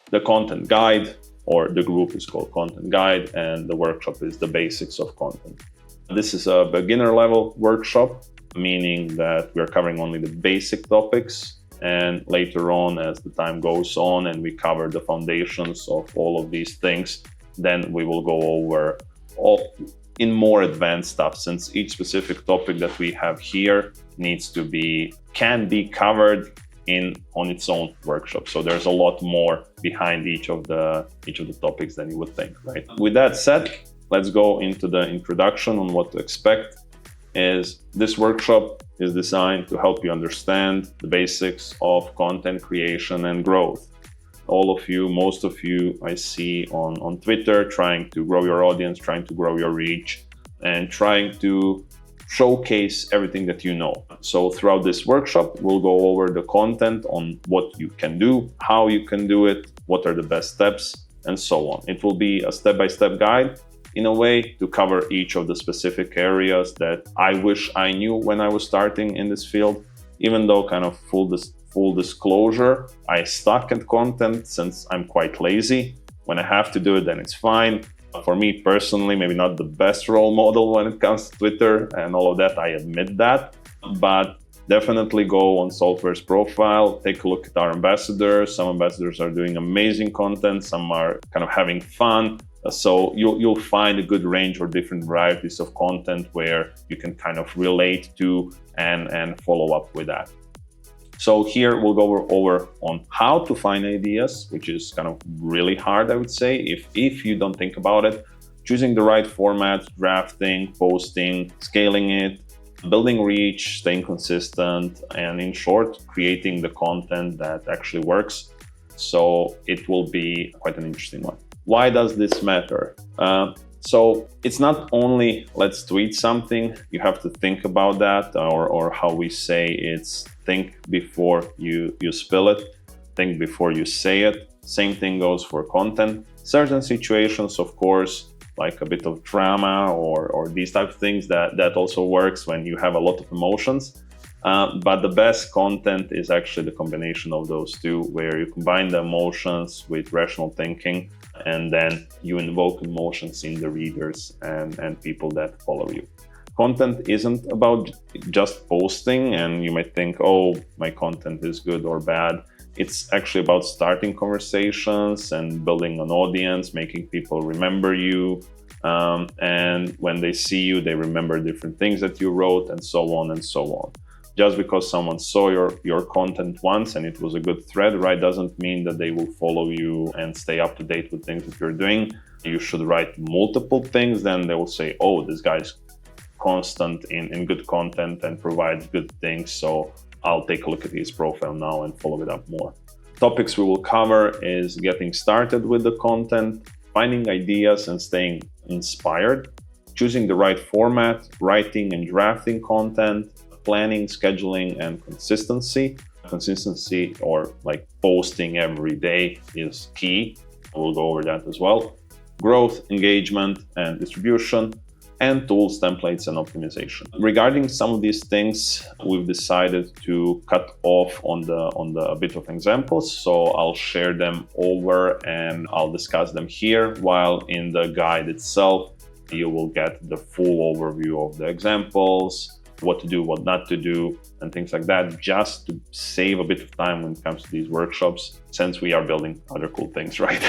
the content guide, or the group is called content guide, and the workshop is the basics of content. This is a beginner level workshop, meaning that we're covering only the basic topics. And later on, as the time goes on and we cover the foundations of all of these things, then we will go over all in more advanced stuff, since each specific topic that we have here can be covered on its own workshop. So there's a lot more behind each of the topics than you would think, right? With that said, let's go into the introduction on what to expect. This workshop is designed to help you understand the basics of content creation and growth. Most of you I see on Twitter trying to grow your audience, trying to grow your reach, and trying to showcase everything that you know. So throughout this workshop, we'll go over the content on what you can do, how you can do it, what are the best steps, and so on. It will be a step-by-step guide in a way to cover each of the specific areas that I wish I knew when I was starting in this field. Even though, kind of full disclosure, I stuck at content since I'm quite lazy. When I have to do it, then it's fine. For me personally, maybe not the best role model when it comes to Twitter and all of that, I admit that. But definitely go on Solflare's profile, take a look at our ambassadors. Some ambassadors are doing amazing content, some are kind of having fun. So you'll find a good range or different varieties of content where you can kind of relate to and follow up with that. So here we'll go over on how to find ideas, which is kind of really hard, I would say, if you don't think about it. Choosing the right format, drafting, posting, scaling it, building reach, staying consistent, and in short, creating the content that actually works. So it will be quite an interesting one. Why does this matter? So it's not only let's tweet something, you have to think about that, or how we say it's think before you spill it, think before you say it. Same thing goes for content. Certain situations, of course, like a bit of drama or these type of things, that also works when you have a lot of emotions. But the best content is actually the combination of those two, where you combine the emotions with rational thinking, and then you invoke emotions in the readers and people that follow you. Content isn't about just posting, and you might think, oh, my content is good or bad. It's actually about starting conversations and building an audience, making people remember you. And when they see you, they remember different things that you wrote, and so on and so on. Just because someone saw your content once and it was a good thread, right, doesn't mean that they will follow you and stay up to date with things that you're doing. You should write multiple things, then they will say, oh, this guy's constant in good content and provides good things, so I'll take a look at his profile now and follow it up more. Topics we will cover is getting started with the content, finding ideas and staying inspired, choosing the right format, writing and drafting content, planning, scheduling, and consistency. Consistency, or like posting every day, is key. We'll go over that as well. Growth, engagement, and distribution, and tools, templates, and optimization. Regarding some of these things, we've decided to cut off on the a bit of examples. So I'll share them over and I'll discuss them here, while in the guide itself, you will get the full overview of the examples, what to do, what not to do, and things like that, just to save a bit of time when it comes to these workshops, since we are building other cool things, right?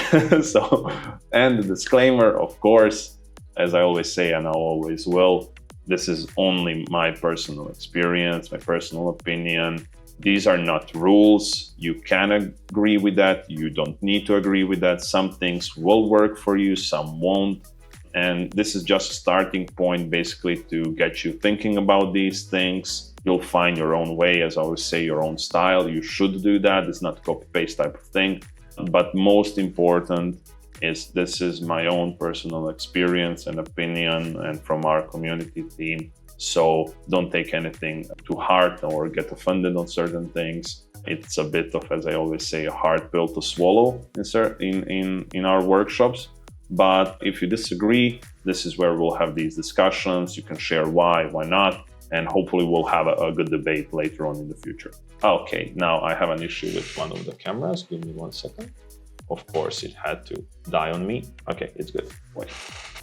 So, and the disclaimer, of course, as I always say, and I always will, this is only my personal experience, my personal opinion. These are not rules. You can agree with that. You don't need to agree with that. Some things will work for you, some won't. And this is just a starting point, basically, to get you thinking about these things. You'll find your own way, as I always say, your own style. You should do that. It's not a copy-paste type of thing. But most important is this is my own personal experience and opinion, and from our community team. So don't take anything to heart or get offended on certain things. It's a bit of, as I always say, a hard pill to swallow in our workshops. But if you disagree, this is where we'll have these discussions. You can share why not, and hopefully we'll have a good debate later on in the future. Okay, now I have an issue with one of the cameras. Give me 1 second. Of course, it had to die on me. Okay, it's good. Wait,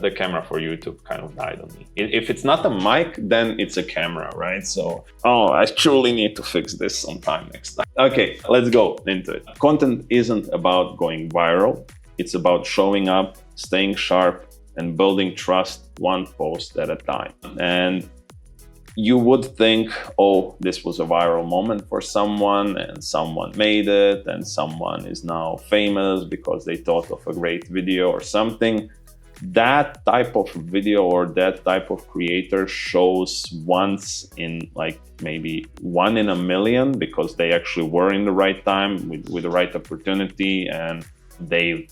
the camera for YouTube kind of died on me. If it's not a mic, then it's a camera, right? So, oh, I truly need to fix this sometime next time. Okay, let's go into it. Content isn't about going viral. It's about showing up, staying sharp, and building trust one post at a time. And you would think, oh, this was a viral moment for someone and someone made it and someone is now famous because they thought of a great video or something. That type of video or that type of creator shows once in like maybe 1 in a million because they actually were in the right time with the right opportunity and they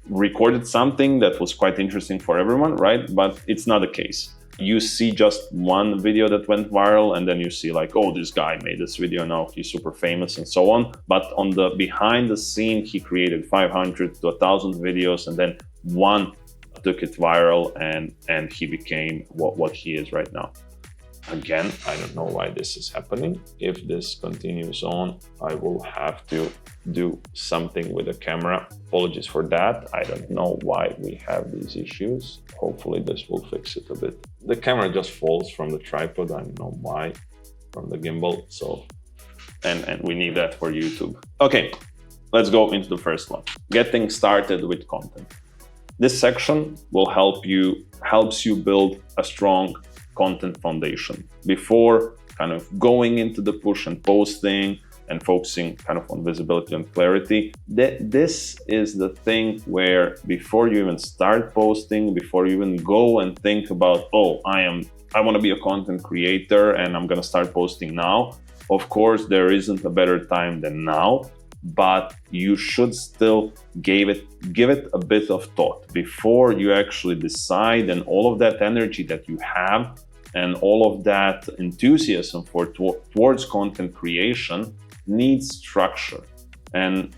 recorded something that was quite interesting for everyone, right? But it's not the case. You see just one video that went viral and then you see like, oh, this guy made this video, now he's super famous and so on. But on the behind the scene, he created 500 to 1,000 videos and then one took it viral and he became what he is right now. Again, I don't know why this is happening. If this continues on, I will have to do something with the camera. Apologies for that. I don't know why we have these issues. Hopefully this will fix it a bit. The camera just falls from the tripod. I don't know why, from the gimbal. So, and we need that for YouTube. Okay, let's go into the first one. Getting started with content. This section will helps you build a strong content foundation before kind of going into the push and posting and focusing kind of on visibility and clarity. This is the thing where before you even start posting, before you even go and think about, oh, I want to be a content creator and I'm going to start posting now. Of course, there isn't a better time than now, but you should still give it a bit of thought before you actually decide, and all of that energy that you have and all of that enthusiasm towards content creation needs structure. And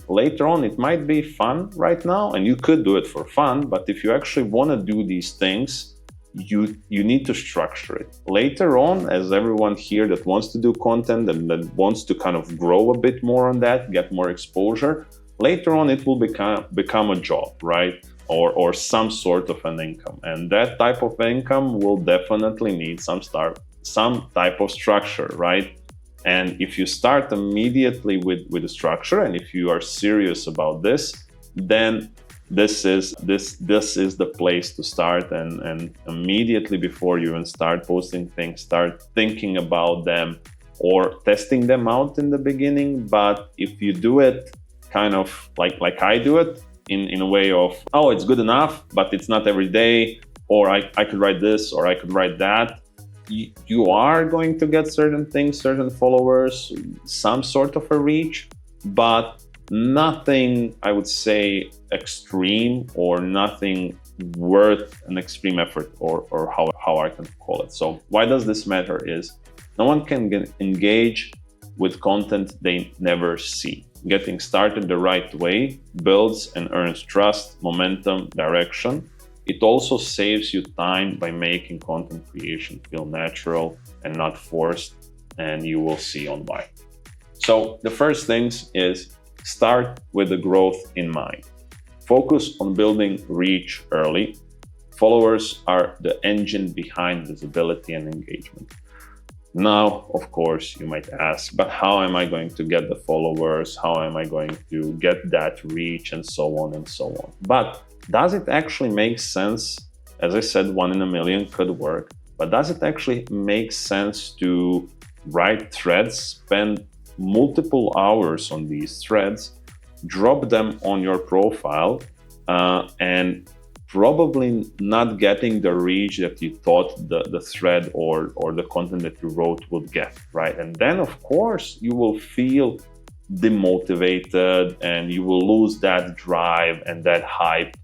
later on, it might be fun right now, and you could do it for fun, but if you actually want to do these things, you need to structure it. Later on, as everyone here that wants to do content and that wants to kind of grow a bit more on that, get more exposure, later on it will become a job, right? Or some sort of an income. And that type of income will definitely need some type of structure, right? And if you start immediately with the structure, and if you are serious about this, then this is the place to start. And immediately before you even start posting things, start thinking about them or testing them out in the beginning. But if you do it kind of like I do it, in a way of, oh, it's good enough, but it's not every day, or I could write this, or I could write that. You are going to get certain things, certain followers, some sort of a reach, but nothing, I would say, extreme or nothing worth an extreme effort or how I can call it. So why does this matter is no one can engage with content they never see. Getting started the right way builds and earns trust, momentum, direction. It also saves you time by making content creation feel natural and not forced, and you will see on why. So the first things is start with the growth in mind. Focus on building reach early. Followers are the engine behind visibility and engagement. Now, of course, you might ask, but how am I going to get the followers? How am I going to get that reach and so on and so on? But does it actually make sense? As I said, 1 in a million could work, but does it actually make sense to write threads, spend multiple hours on these threads, drop them on your profile, and probably not getting the reach that you thought the thread or the content that you wrote would get, right? And then, of course, you will feel demotivated and you will lose that drive and that hype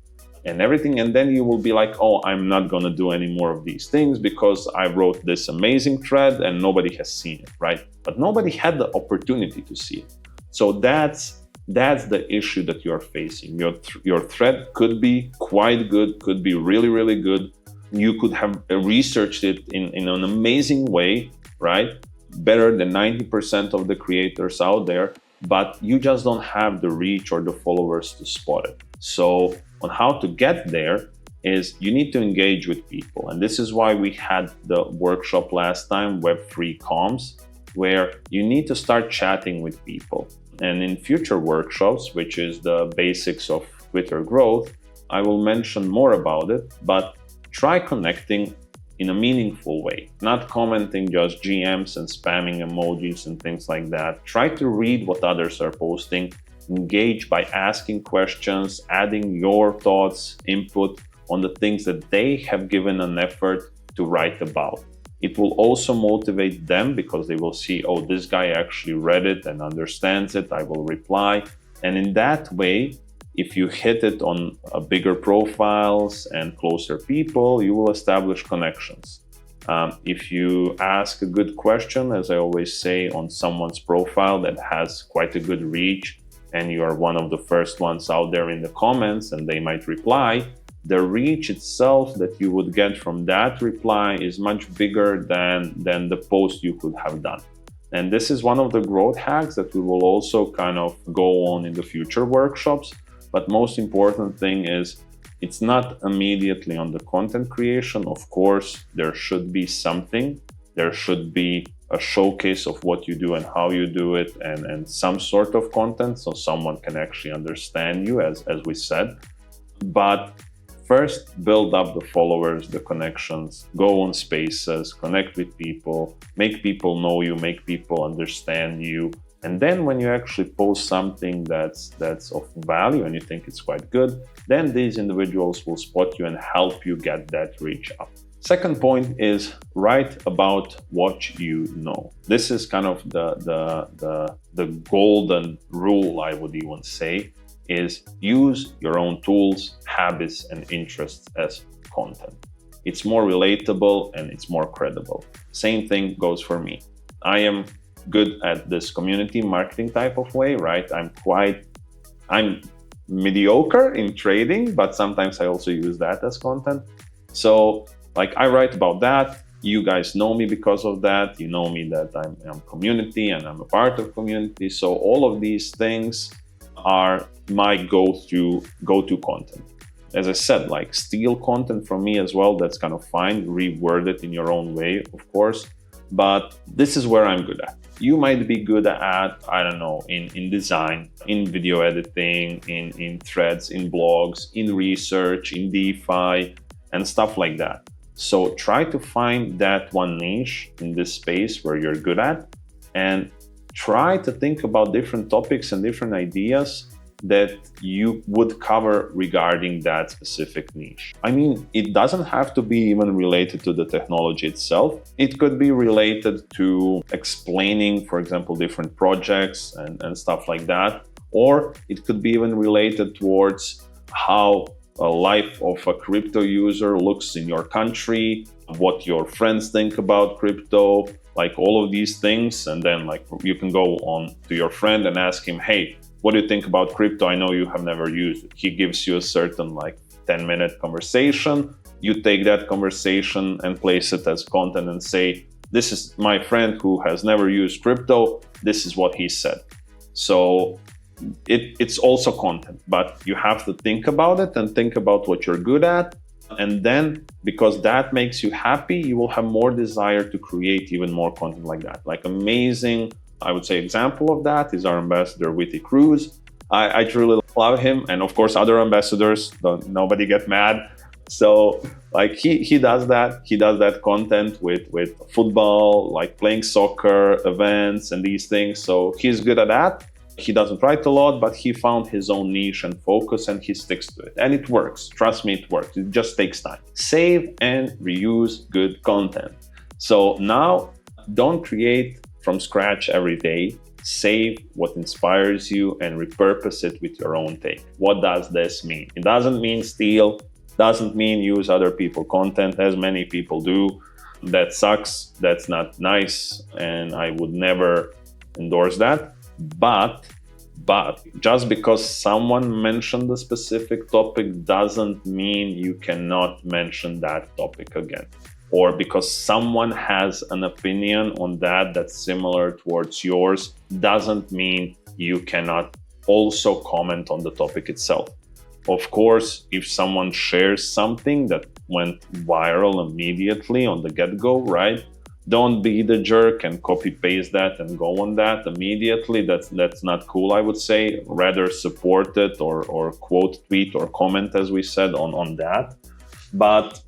and everything. And then you will be like, oh, I'm not going to do any more of these things because I wrote this amazing thread and nobody has seen it, right? But nobody had the opportunity to see it. So that's the issue that you're facing. Your thread could be quite good, could be really, really good. You could have researched it in an amazing way, right? Better than 90% of the creators out there. but you just don't have the reach or the followers to spot it. So on how to get there is you need to engage with people. And this is why we had the workshop last time, Web3 Comms, where you need to start chatting with people. And in future workshops, which is the basics of Twitter growth, I will mention more about it, but try connecting in a meaningful way, not commenting just GMs and spamming emojis and things like that. Try to read what others are posting, engage by asking questions, adding your thoughts, input on the things that they have given an effort to write about. It will also motivate them because they will see, oh, this guy actually read it and understands it, I will reply. And in that way, if you hit it on bigger profiles and closer people, you will establish connections. If you ask a good question, as I always say, on someone's profile that has quite a good reach, and you are one of the first ones out there in the comments and they might reply, the reach itself that you would get from that reply is much bigger than the post you could have done. And this is one of the growth hacks that we will also kind of go on in the future workshops. But most important thing is it's not immediately on the content creation. Of course, there should be something. There should be a showcase of what you do and how you do it, and some sort of content so someone can actually understand you, as we said. But first, build up the followers, the connections, go on spaces, connect with people, make people know you, make people understand you. And then when you actually post something that's of value and you think it's quite good, then these individuals will spot you and help you get that reach up. Second point is write about what you know. This is kind of the golden rule, I would even say, is use your own tools, habits, and interests as content. It's more relatable and it's more credible. Same thing goes for me. I am good at this community marketing type of way, right? I'm mediocre in trading, but sometimes I also use that as content. So like I write about that. You guys know me because of that. You know me that I'm community and I'm a part of community. So all of these things are my go-to content. As I said, like steal content from me as well. That's kind of fine. Reword it in your own way, of course. But this is where I'm good at. You might be good at, I don't know, in design, in video editing, in threads, in blogs, in research, in DeFi, and stuff like that. So try to find that one niche in this space where you're good at, and try to think about different topics and different ideas that you would cover regarding that specific niche. I mean, it doesn't have to be even related to the technology itself. It could be related to explaining, for example, different projects and stuff like that. Or it could be even related towards how a life of a crypto user looks in your country, what your friends think about crypto, like all of these things. And then like you can go on to your friend and ask him, hey, what do you think about crypto? I know you have never used it. He gives you a certain like 10-minute conversation. You take that conversation and place it as content and say, this is my friend who has never used crypto. This is what he said. So it's also content, but you have to think about it and think about what you're good at. And then because that makes you happy, you will have more desire to create even more content like that. Like amazing, I would say, example of that is our ambassador, Witty Cruz. I truly love him. And of course, other ambassadors, nobody get mad. So like he does that. He does that content with football, like playing soccer, events and these things. So he's good at that. He doesn't write a lot, but he found his own niche and focus and he sticks to it. And it works. Trust me, it works. It just takes time. Save and reuse good content. So now don't create from scratch every day. Save what inspires you and repurpose it with your own take. What does this mean? It doesn't mean steal, doesn't mean use other people's content as many people do. That sucks. That's not nice. And I would never endorse that. But just because someone mentioned a specific topic doesn't mean you cannot mention that topic again. Or because someone has an opinion on that that's similar towards yours doesn't mean you cannot also comment on the topic itself. Of course, if someone shares something that went viral immediately on the get-go, right? Don't be the jerk and copy paste that and go on that immediately. That's not cool, I would say. Rather support it or quote tweet or comment, as we said, on that. But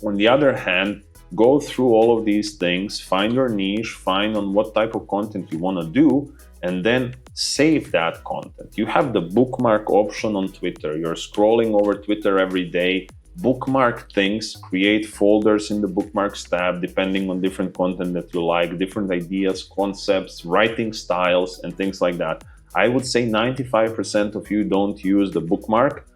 on the other hand, go through all of these things, find your niche, find on what type of content you want to do, and then save that content. You have the bookmark option on Twitter. You're scrolling over Twitter every day. Bookmark things, create folders in the bookmarks tab, depending on different content that you like, different ideas, concepts, writing styles, and things like that. I would say 95% of you don't use the bookmark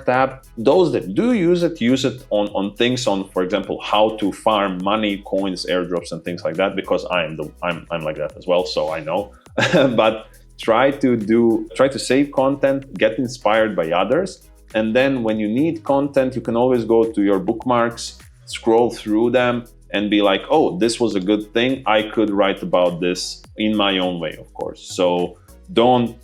tab. Those that do use it on things on, for example, how to farm money, coins, airdrops, and things like that, because I'm like that as well, so I know. But try to save content, get inspired by others, and then when you need content, you can always go to your bookmarks, scroll through them, and be like, oh, this was a good thing, I could write about this in my own way, of course. So don't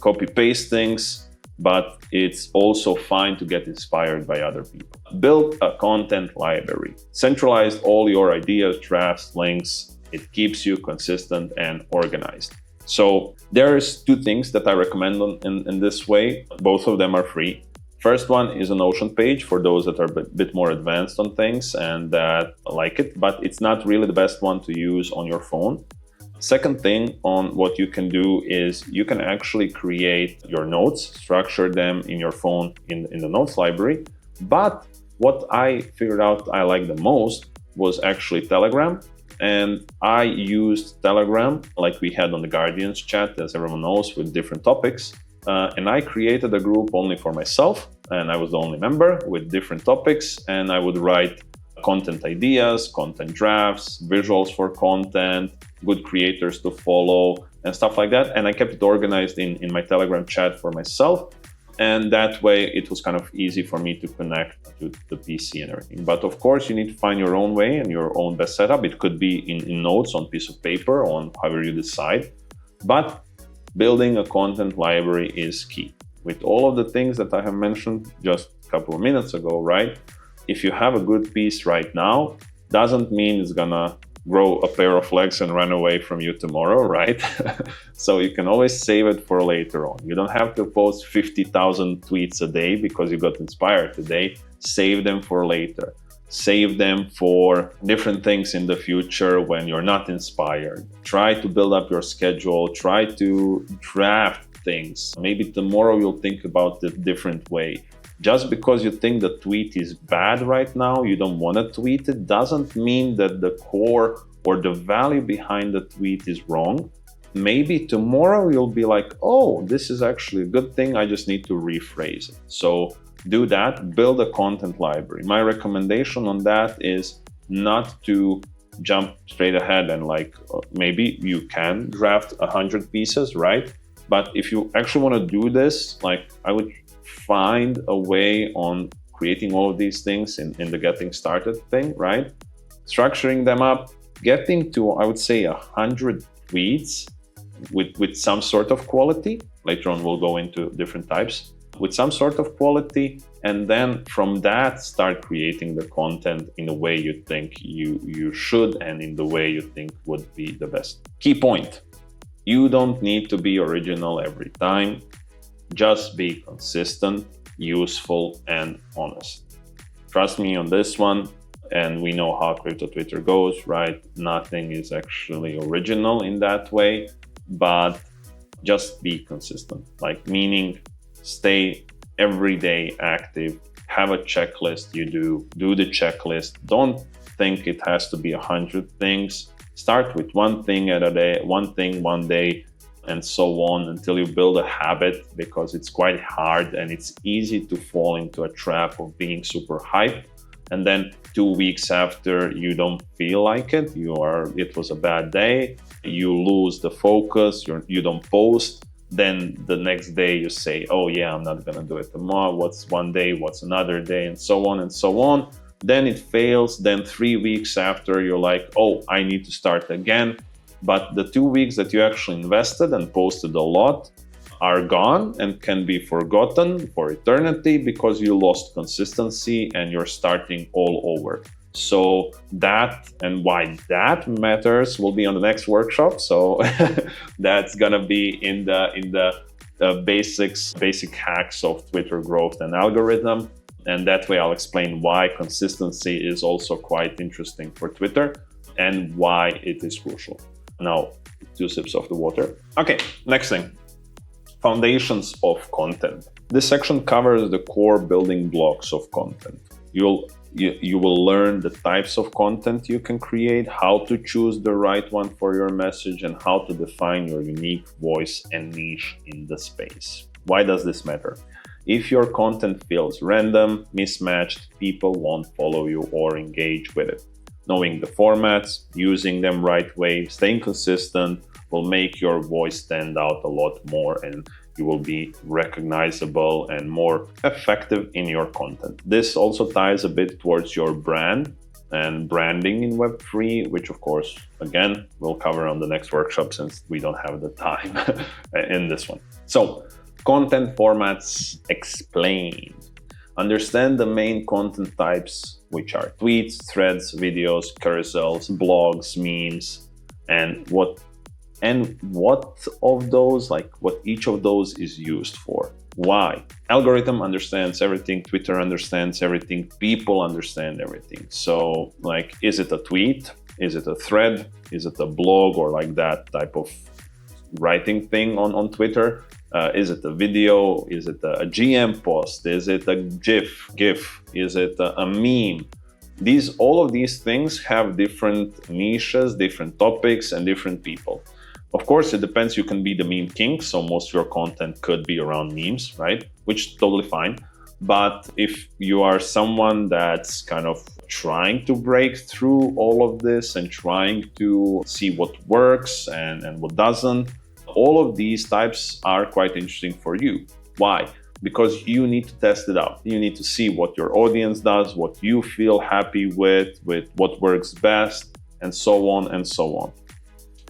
copy paste things, but it's also fine to get inspired by other people. Build a content library. Centralize all your ideas, drafts, links. It keeps you consistent and organized. So there's two things that I recommend in this way. Both of them are free. First one is a Notion page for those that are a bit more advanced on things and that like it, but it's not really the best one to use on your phone. Second thing on what you can do is you can actually create your notes, structure them in your phone in the notes library. But what I figured out I like the most was actually Telegram. And I used Telegram like we had on the Guardians chat, as everyone knows, with different topics. And I created a group only for myself, and I was the only member with different topics. And I would write content ideas, content drafts, visuals for content, good creators to follow, and stuff like that. And I kept it organized in my Telegram chat for myself. And that way it was kind of easy for me to connect to the PC and everything. But of course, you need to find your own way and your own best setup. It could be in notes on piece of paper, on however you decide. But building a content library is key. With all of the things that I have mentioned just a couple of minutes ago, right? If you have a good piece right now, doesn't mean it's gonna grow a pair of legs and run away from you tomorrow, right? So you can always save it for later on. You don't have to post 50,000 tweets a day because you got inspired today. Save them for later. Save them for different things in the future when you're not inspired. Try to build up your schedule. Try to draft things. Maybe tomorrow you'll think about it a different way. Just because you think the tweet is bad right now, you don't want to tweet it, doesn't mean that the core or the value behind the tweet is wrong. Maybe tomorrow you'll be like, oh, this is actually a good thing, I just need to rephrase it. So do that, build a content library. My recommendation on that is not to jump straight ahead and maybe you can draft 100 pieces, right? But if you actually want to do this, I would find a way on creating all of these things in the getting started thing, right? Structuring them up, getting to, I would say, 100 tweets with some sort of quality. Later on, we'll go into different types with some sort of quality. And then from that, start creating the content in the way you think you should and in the way you think would be the best. Key point, you don't need to be original every time. Just be consistent, useful, and honest. Trust me on this one, and we know how crypto Twitter goes, right? Nothing is actually original in that way, but just be consistent. Meaning stay every day active, have a checklist you do the checklist. Don't think it has to be 100 things. Start with one thing at a day, one thing one day, and so on until you build a habit, because it's quite hard and it's easy to fall into a trap of being super hyped. And then 2 weeks after you don't feel like it, it was a bad day, you lose the focus, you don't post. Then the next day you say, oh yeah, I'm not gonna do it tomorrow. What's one day, what's another day, and so on and so on. Then it fails. Then 3 weeks after you're like, oh, I need to start again. But the 2 weeks that you actually invested and posted a lot are gone and can be forgotten for eternity because you lost consistency and you're starting all over. So that and why that matters will be on the next workshop. So that's gonna be in the basic hacks of Twitter growth and algorithm. And that way I'll explain why consistency is also quite interesting for Twitter and why it is crucial. Now, 2 sips of the water. Okay, next thing. Foundations of content. This section covers the core building blocks of content. You will learn the types of content you can create, how to choose the right one for your message, and how to define your unique voice and niche in the space. Why does this matter? If your content feels random, mismatched, people won't follow you or engage with it. Knowing the formats, using them right way, staying consistent will make your voice stand out a lot more, and you will be recognizable and more effective in your content. This also ties a bit towards your brand and branding in Web3, which of course, again, we'll cover on the next workshop since we don't have the time in this one. So, content formats explained. Understand the main content types, which are tweets, threads, videos, carousels, blogs, memes, and what of those, like what each of those is used for. Why? Algorithm understands everything, Twitter understands everything, people understand everything. So like, is it a tweet? Is it a thread? Is it a blog or like that type of writing thing on Twitter? Is it a video? Is it a GM post? Is it a GIF? Is it a meme? All of these things have different niches, different topics, and different people. Of course, it depends. You can be the meme king, so most of your content could be around memes, right? Which is totally fine. But if you are someone that's kind of trying to break through all of this and trying to see what works and what doesn't, all of these types are quite interesting for you. Why? Because you need to test it out. You need to see what your audience does, what you feel happy with what works best, and so on and so on.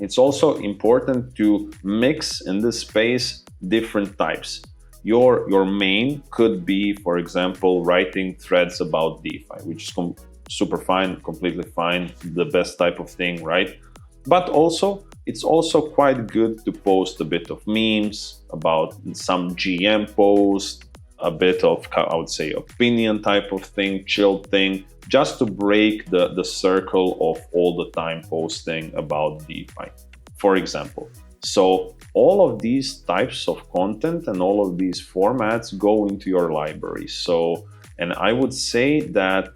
It's also important to mix in this space different types. Your main could be, for example, writing threads about DeFi, which is super fine, completely fine, the best type of thing, right? But also, it's also quite good to post a bit of memes about some GM post, a bit of, I would say, opinion type of thing, chill thing, just to break the circle of all the time posting about DeFi, for example. So all of these types of content and all of these formats go into your library. So, and I would say that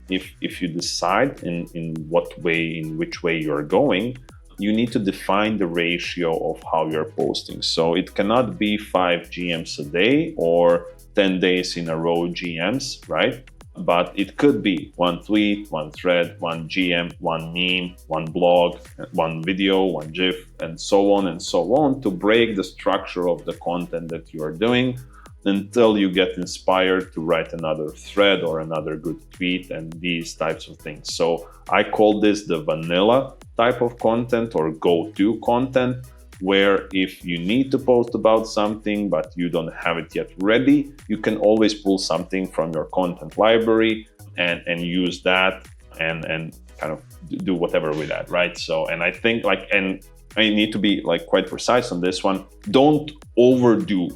if you decide in which way you're going, you need to define the ratio of how you're posting. So it cannot be 5 GMs a day or 10 days in a row GMs, right? But it could be 1 tweet, 1 thread, 1 GM, 1 meme, 1 blog, 1 video, 1 GIF, and so on to break the structure of the content that you are doing until you get inspired to write another thread or another good tweet and these types of things. So I call this the vanilla type of content or go-to content, where if you need to post about something but you don't have it yet ready, you can always pull something from your content library and use that and kind of do whatever with that, right? So, and I think and I need to be quite precise on this one. Don't overdo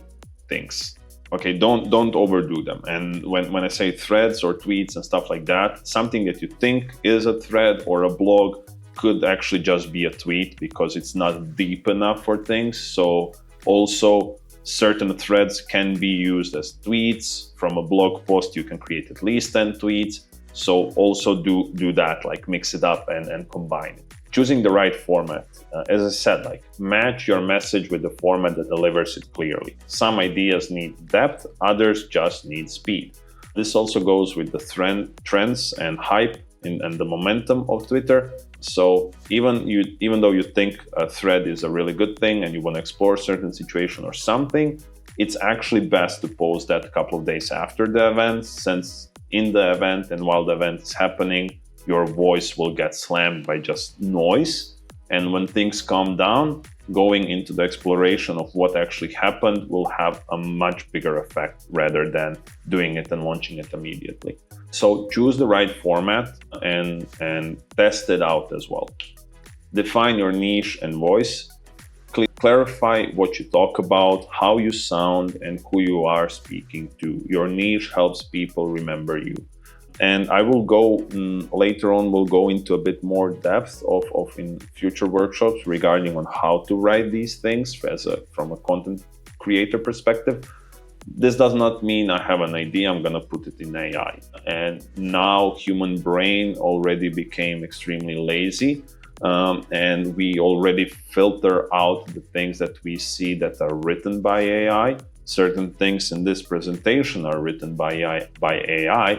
things. Okay, don't overdo them. And when I say threads or tweets and stuff like that, something that you think is a thread or a blog could actually just be a tweet because it's not deep enough for things. So also certain threads can be used as tweets. From a blog post, you can create at least 10 tweets. So also do that, mix it up and combine it. Choosing the right format. As I said, match your message with the format that delivers it clearly. Some ideas need depth, others just need speed. This also goes with the trends and hype and the momentum of Twitter. So even though you think a thread is a really good thing and you want to explore a certain situation or something, it's actually best to post that a couple of days after the event, since in the event and while the event is happening, your voice will get slammed by just noise And when things calm down, going into the exploration of what actually happened will have a much bigger effect rather than doing it and launching it immediately. So choose the right format and test it out as well. Define your niche and voice. Clarify what you talk about, how you sound, and who you are speaking to. Your niche helps people remember you. And I will go later on, we'll go into a bit more depth of in future workshops regarding on how to write these things from a content creator perspective. This does not mean I have an idea, I'm going to put it in AI. And now human brain already became extremely lazy. And we already filter out the things that we see that are written by AI. Certain things in this presentation are written by AI,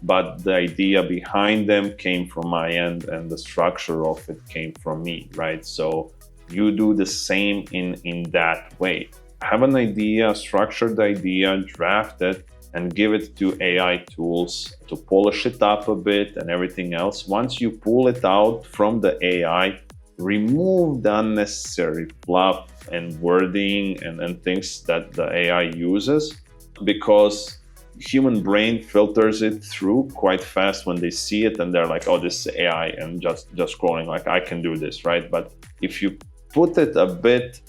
but the idea behind them came from my end and the structure of it came from me, right? So you do the same in that way. Have an idea, structure the idea, draft it, and give it to AI tools to polish it up a bit and everything else. Once you pull it out from the AI, remove the unnecessary fluff and wording and things that the AI uses, because human brain filters it through quite fast when they see it and they're like, oh, this is AI, and just scrolling like I can do this, right? But if you put it a bit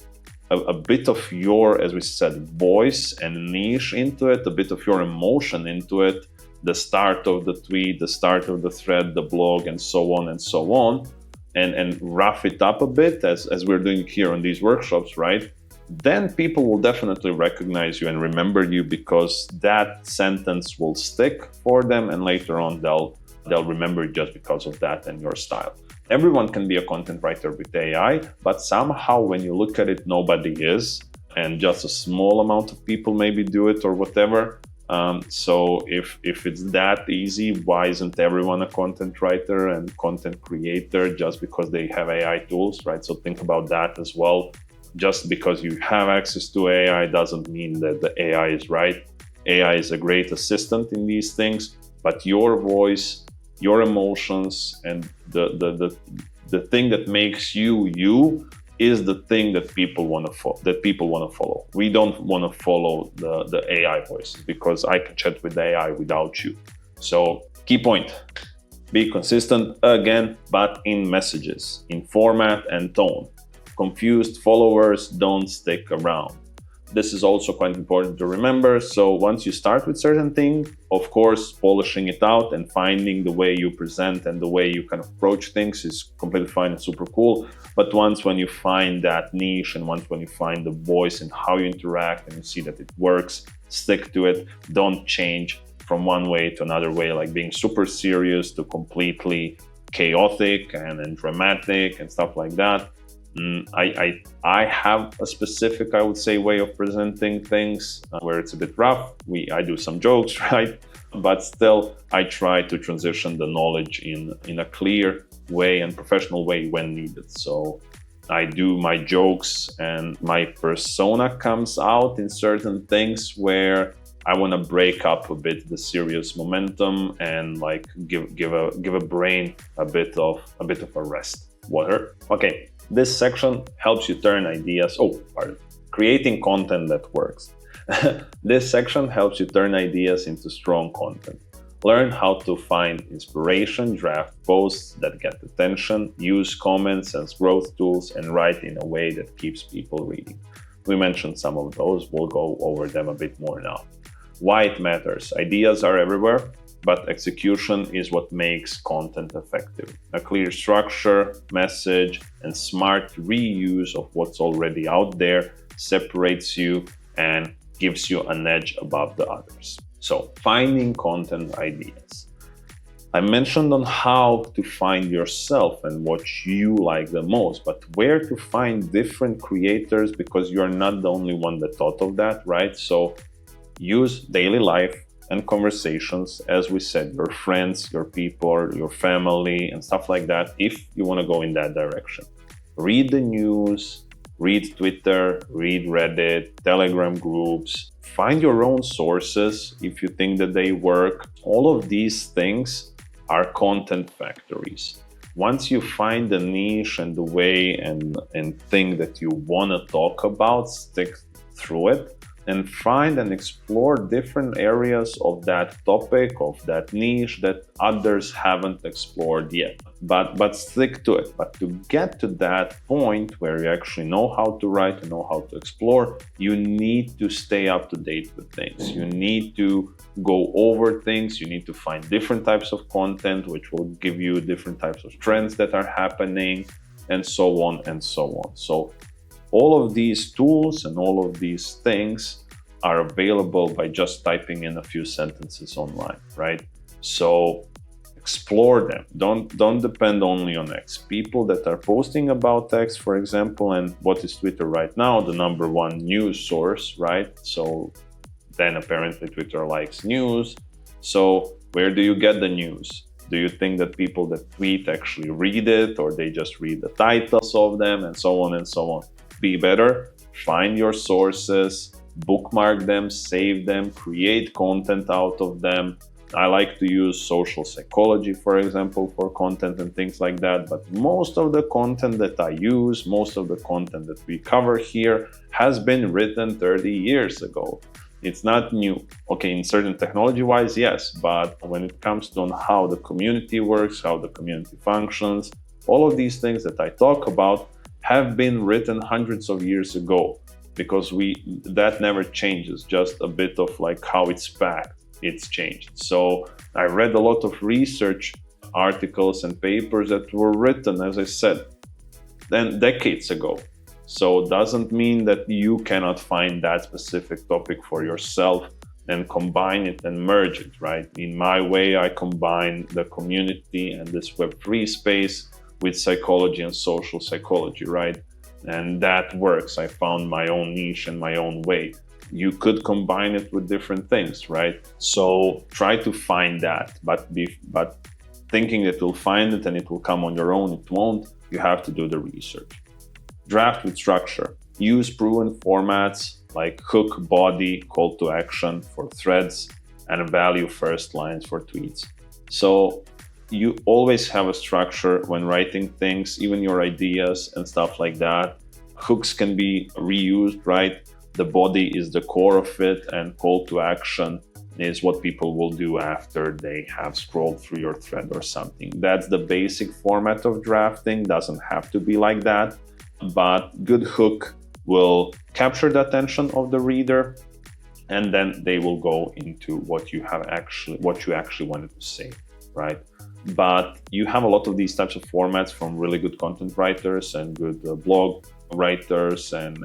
of your, as we said, voice and niche into it, a bit of your emotion into it, the start of the tweet, the start of the thread, the blog, and so on, and rough it up a bit as we're doing here on these workshops, right? Then people will definitely recognize you and remember you, because that sentence will stick for them, and later on they'll remember it just because of that and your style. Everyone can be a content writer with AI, but somehow when you look at it, nobody is, and just a small amount of people maybe do it or whatever. So if it's that easy, why isn't everyone a content writer and content creator just because they have AI tools, right? So think about that as well. Just because you have access to AI doesn't mean that the AI is right. AI is a great assistant in these things, but your voice, your emotions, and the thing that makes you is the thing that people want to follow. We don't want to follow the AI voices, because I can chat with AI without you. So key point: be consistent again, but in messages, in format and tone. Confused followers don't stick around. This is also quite important to remember. So once you start with certain thing, of course, polishing it out and finding the way you present and the way you kind of approach things is completely fine and super cool. But when you find that niche, and when you find the voice and how you interact and you see that it works, stick to it. Don't change from one way to another way, like being super serious to completely chaotic and dramatic and stuff like that. I have a specific, I would say, way of presenting things where it's a bit rough. I do some jokes, right? But still, I try to transition the knowledge in a clear way and professional way when needed. So I do my jokes and my persona comes out in certain things where I want to break up a bit the serious momentum and like give a brain a bit of a rest. Water. Okay. This section helps you turn ideas. Creating content that works. This section helps you turn ideas into strong content. Learn how to find inspiration, draft posts that get attention, use comments as growth tools, and write in a way that keeps people reading. We mentioned some of those. We'll go over them a bit more now. Why it matters. Ideas are everywhere, but execution is what makes content effective. A clear structure, message, and smart reuse of what's already out there separates you and gives you an edge above the others. So, finding content ideas. I mentioned on how to find yourself and what you like the most, but where to find different creators, because you're not the only one that thought of that, right? So, use daily life and conversations, as we said, your friends, your people, your family, and stuff like that, if you want to go in that direction. Read the news, read Twitter, read Reddit, Telegram groups, find your own sources if you think that they work. All of these things are content factories. Once you find the niche and the way and thing that you want to talk about, stick through it and find and explore different areas of that topic, of that niche that others haven't explored yet. But stick to it. But to get to that point where you actually know how to write and know how to explore, you need to stay up to date with things. You need to go over things. You need to find different types of content, which will give you different types of trends that are happening, and so on and so on. So all of these tools and all of these things are available by just typing in a few sentences online, right? So explore them. Don't depend only on X. People that are posting about X, for example, and what is Twitter right now? The number one news source, right? So then apparently Twitter likes news. So where do you get the news? Do you think that people that tweet actually read it, or they just read the titles of them, and so on and so on? Be better, find your sources, bookmark them, save them, create content out of them. I like to use social psychology, for example, for content and things like that. But most of the content that I use, most of the content that we cover here has been written 30 years ago. It's not new. Okay, in certain technology-wise, yes, but when it comes to how the community works, how the community functions, all of these things that I talk about have been written hundreds of years ago, because that never changes. Just a bit of like how it's packed, it's changed. So I read a lot of research articles and papers that were written, as I said, then decades ago. So it doesn't mean that you cannot find that specific topic for yourself and combine it and merge it, right? In my way, I combine the community and this Web3 space with psychology and social psychology, right? And that works. I found my own niche and my own way. You could combine it with different things, right? So try to find that, but thinking that you'll find it and it will come on your own, it won't. You have to do the research. Draft with structure. Use proven formats like hook, body, call to action for threads, and value first lines for tweets. So you always have a structure when writing things, even your ideas and stuff like that. Hooks can be reused, right? The body is the core of it, and call to action is what people will do after they have scrolled through your thread or something. That's the basic format of drafting. Doesn't have to be like that, but good hook will capture the attention of the reader, and then they will go into what you actually wanted to say, right? But you have a lot of these types of formats from really good content writers and good blog writers, and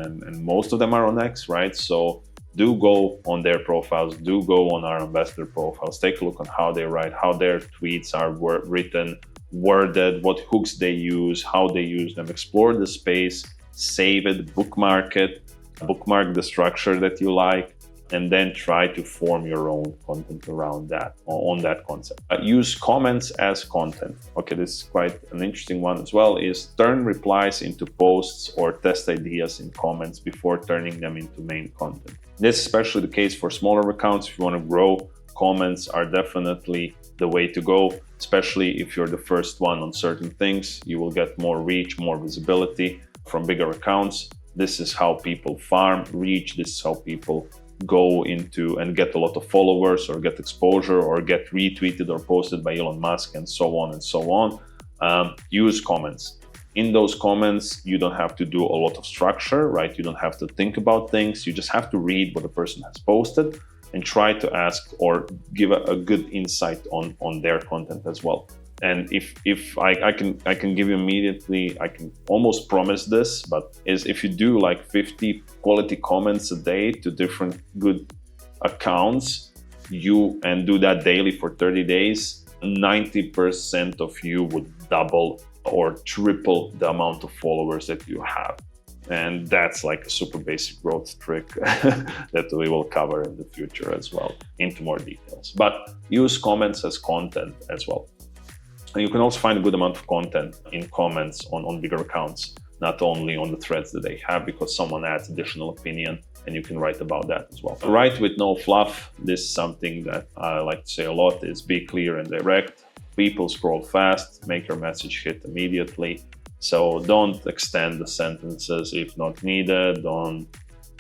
most of them are on X, right? So do go on their profiles, do go on our ambassador profiles, take a look on how they write, how their tweets are written, worded, what hooks they use, how they use them. Explore the space, save it, bookmark the structure that you like, and then try to form your own content around that, on that concept. Use comments as content. Okay, this is quite an interesting one as well, is turn replies into posts or test ideas in comments before turning them into main content. This is especially the case for smaller accounts. If you want to grow, comments are definitely the way to go, especially if you're the first one on certain things. You will get more reach, more visibility from bigger accounts. This is how people farm reach. This is how people go into and get a lot of followers or get exposure or get retweeted or posted by Elon Musk, and so on and so on. Use comments. In those comments, you don't have to do a lot of structure, right? You don't have to think about things. You just have to read what the person has posted and try to ask or give a good insight on their content as well. And if I can give you immediately, I can almost promise this, but is if you do like 50 quality comments a day to different good accounts, and do that daily for 30 days, 90% of you would double or triple the amount of followers that you have. And that's like a super basic growth trick that we will cover in the future as well, into more details. But use comments as content as well. And you can also find a good amount of content in comments on bigger accounts, not only on the threads that they have, because someone adds additional opinion and you can write about that as well. Write with no fluff. This is something that I like to say a lot, is be clear and direct. People scroll fast, make your message hit immediately. So don't extend the sentences if not needed. Don't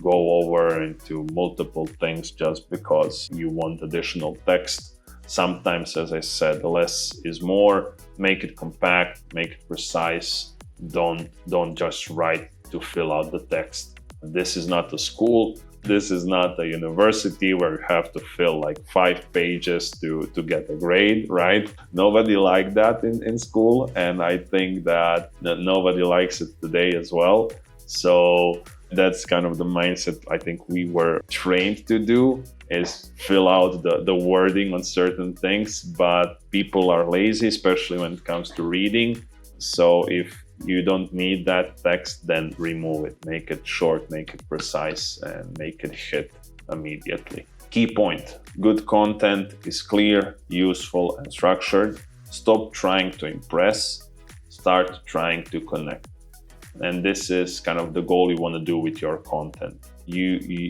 go over into multiple things just because you want additional text. Sometimes, as I said, less is more. Make it compact, make it precise. Don't just write to fill out the text. This is not a school. This is not a university where you have to fill like 5 pages to get a grade, right? Nobody liked that in school. And I think that nobody likes it today as well. So that's kind of the mindset I think we were trained to do, is fill out the wording on certain things. But people are lazy, especially when it comes to reading. So if you don't need that text, then remove it. Make it short, make it precise, and make it hit immediately. Key point: good content is clear, useful, and structured. Stop trying to impress, start trying to connect. And this is kind of the goal you want to do with your content. You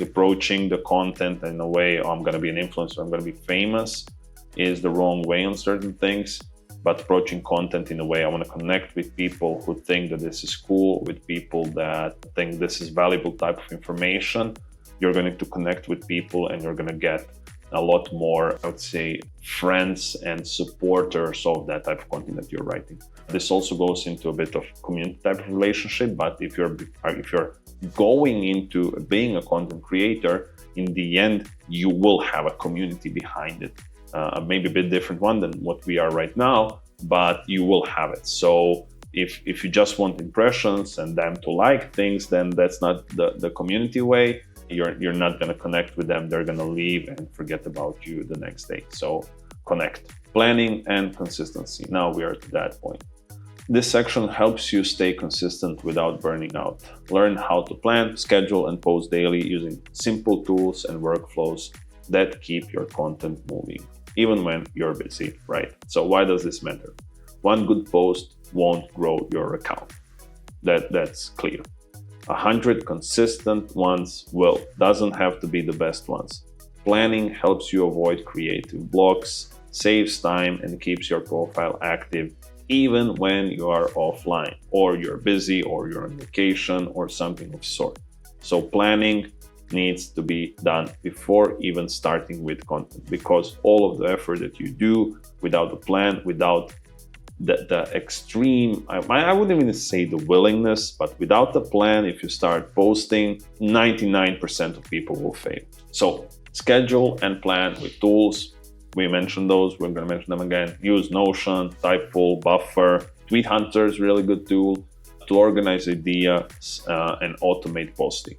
approaching the content in a way, oh, I'm going to be an influencer, I'm going to be famous, is the wrong way on certain things. But approaching content in a way, I want to connect with people who think that this is cool, with people that think this is valuable type of information. You're going to connect with people and you're going to get a lot more, I would say, friends and supporters of that type of content that you're writing. This also goes into a bit of community type of relationship. But if you're going into being a content creator, in the end, you will have a community behind it. Maybe a bit different one than what we are right now, but you will have it. So if you just want impressions and them to like things, then that's not the community way. You're not going to connect with them. They're going to leave and forget about you the next day. So connect. Planning and consistency. Now we are to that point. This section helps you stay consistent without burning out. Learn how to plan, schedule, and post daily using simple tools and workflows that keep your content moving, even when you're busy, right? So why does this matter? One good post won't grow your account. That's clear. 100 consistent ones will. Doesn't have to be the best ones. Planning helps you avoid creative blocks, saves time, and keeps your profile active even when you are offline, or you're busy, or you're on vacation, or something of sort. So planning needs to be done before even starting with content, because all of the effort that you do without a plan, without the extreme, I wouldn't even say the willingness, but without the plan, if you start posting, 99% of people will fail. So schedule and plan with tools. We mentioned those, we're going to mention them again. Use Notion, Typeful, Buffer. Tweet Hunter is a really good tool to organize ideas and automate posting.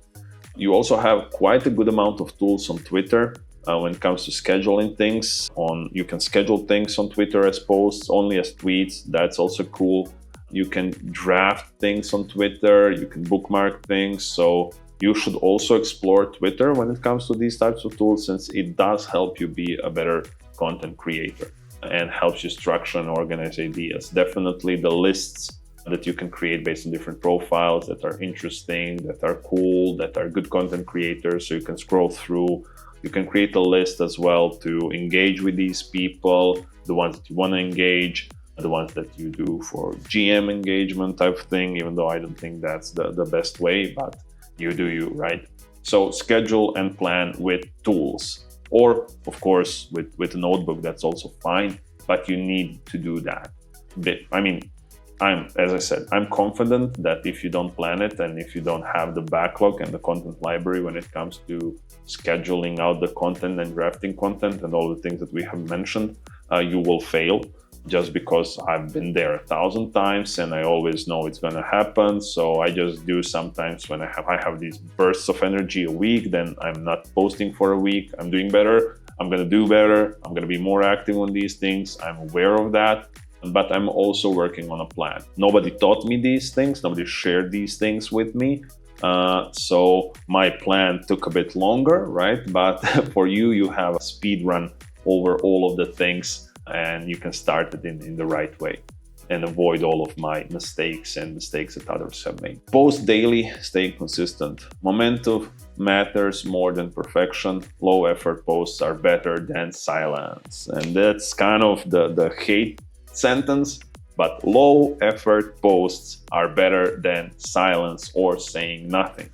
You also have quite a good amount of tools on Twitter when it comes to scheduling things. You can schedule things on Twitter as posts, only as tweets. That's also cool. You can draft things on Twitter. You can bookmark things. So you should also explore Twitter when it comes to these types of tools, since it does help you be a better content creator and helps you structure and organize ideas. Definitely the lists that you can create based on different profiles that are interesting, that are cool, that are good content creators. So you can scroll through. You can create a list as well to engage with these people, the ones that you want to engage, the ones that you do for GM engagement type of thing, even though I don't think that's the best way, but you do you, right? So schedule and plan with tools, or of course with a notebook. That's also fine, but you need to do that. As I said, I'm confident that if you don't plan it, and if you don't have the backlog and the content library when it comes to scheduling out the content and drafting content and all the things that we have mentioned, you will fail, just because I've been there 1,000 times and I always know it's going to happen. So I just do sometimes when I have these bursts of energy a week, then I'm not posting for a week. I'm doing better. I'm going to do better. I'm going to be more active on these things. I'm aware of that. But I'm also working on a plan. Nobody taught me these things. Nobody shared these things with me. So my plan took a bit longer, right? But for you, you have a speed run over all of the things, and you can start it in the right way. and avoid all of my mistakes and mistakes that others have made. Post daily, stay consistent. Momentum matters more than perfection. Low effort posts are better than silence. And that's kind of the hate sentence, but low effort posts are better than silence or saying nothing.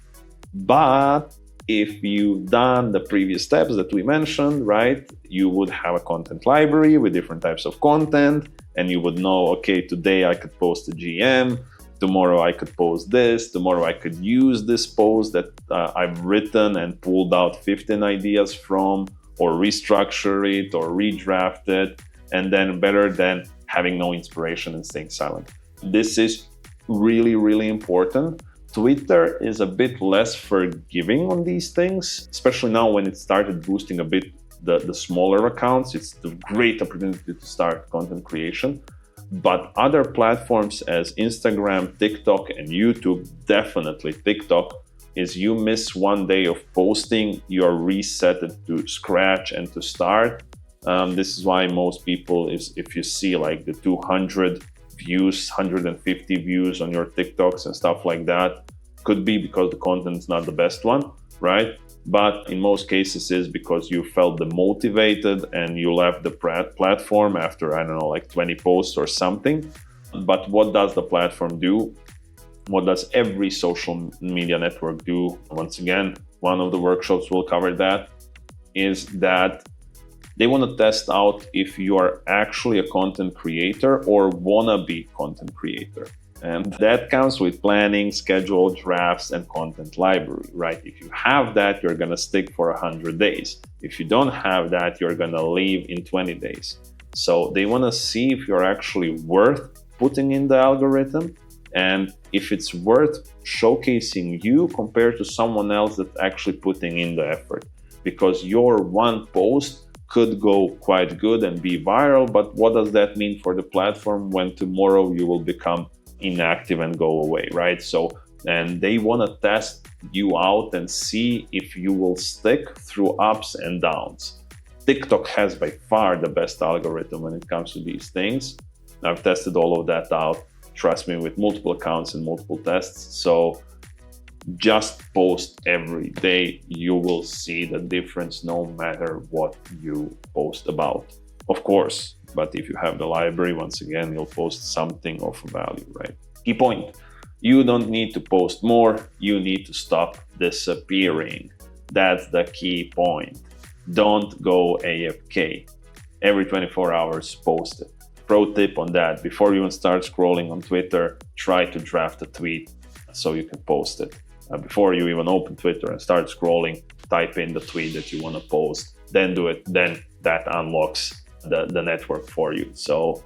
But if you've done the previous steps that we mentioned, right, you would have a content library with different types of content, and you would know, okay, today I could post a GM, tomorrow I could post this, tomorrow I could use this post that I've written and pulled out 15 ideas from, or restructure it or redraft it, and then better than having no inspiration and staying silent. This is really, really important. Twitter is a bit less forgiving on these things, especially now when it started boosting a bit the smaller accounts. It's a great opportunity to start content creation. But other platforms as Instagram, TikTok, and YouTube, definitely TikTok, is you miss one day of posting, you're reset to scratch and to start. This is why most people, if you see like the 200 views, 150 views on your TikToks and stuff like that, could be because the content is not the best one, right? But in most cases is because you felt demotivated and you left the platform after, I don't know, like 20 posts or something. But what does the platform do? What does every social media network do? Once again, one of the workshops will cover that, is that they want to test out if you are actually a content creator or wannabe content creator. And that comes with planning, schedule, drafts, and content library, right? If you have that, you're going to stick for 100 days. If you don't have that, you're going to leave in 20 days. So they want to see if you're actually worth putting in the algorithm and if it's worth showcasing you compared to someone else that's actually putting in the effort. Because your one post could go quite good and be viral, but what does that mean for the platform when tomorrow you will become inactive and go away, right? So, and they want to test you out and see if you will stick through ups and downs. TikTok has by far the best algorithm when it comes to these things. I've tested all of that out, trust me, with multiple accounts and multiple tests. So just post every day, you will see the difference no matter what you post about. Of course, but if you have the library, once again, you'll post something of value, right? Key point, you don't need to post more, you need to stop disappearing. That's the key point. Don't go AFK. Every 24 hours, post it. Pro tip on that, before you even start scrolling on Twitter, try to draft a tweet so you can post it. Before you even open Twitter and start scrolling, type in the tweet that you want to post, then do it, then that unlocks the network for you. So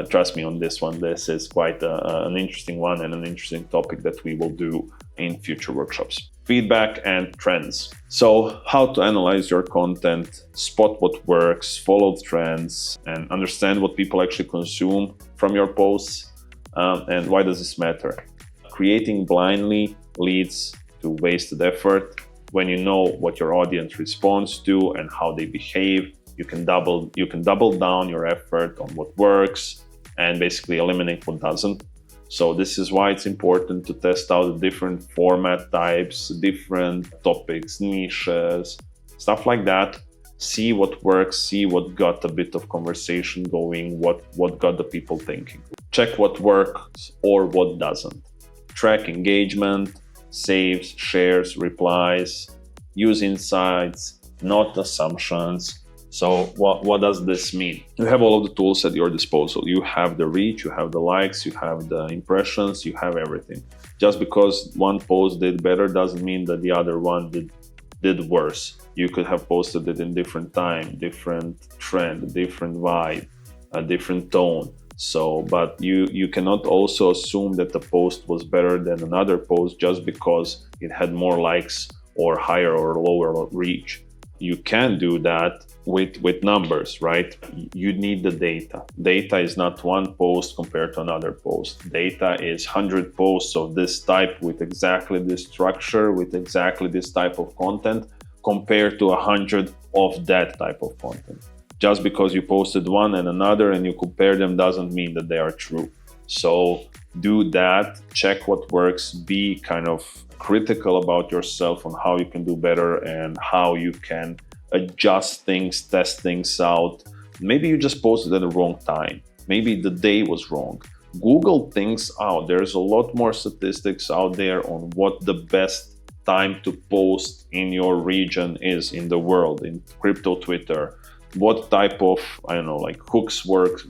trust me on this one. This is quite an interesting one and an interesting topic that we will do in future workshops. Feedback and trends. So how to analyze your content, spot what works, follow trends, and understand what people actually consume from your posts. And why does this matter? Creating blindly leads to wasted effort. When you know what your audience responds to and how they behave, you can double down your effort on what works and basically eliminate what doesn't. So this is why it's important to test out different format types, different topics, niches, stuff like that. See what works, see what got a bit of conversation going, what got the people thinking. Check what works or what doesn't. Track engagement, saves, shares, replies, use insights, not assumptions. So what does this mean? You have all of the tools at your disposal. You have the reach, you have the likes, you have the impressions, you have everything. Just because one post did better doesn't mean that the other one did worse. You could have posted it in different time, different trend, different vibe, a different tone. So, but you cannot also assume that the post was better than another post just because it had more likes or higher or lower reach. You can do that with numbers, right? You need the data. Data is not one post compared to another post. Data is 100 posts of this type with exactly this structure, with exactly this type of content compared to 100 of that type of content. Just because you posted one and another and you compare them doesn't mean that they are true. So do that, check what works, be kind of critical about yourself on how you can do better and how you can adjust things, test things out. Maybe you just posted at the wrong time. Maybe the day was wrong. Google things out. There's a lot more statistics out there on what the best time to post in your region is in the world, in crypto Twitter. What type of, I don't know, like hooks work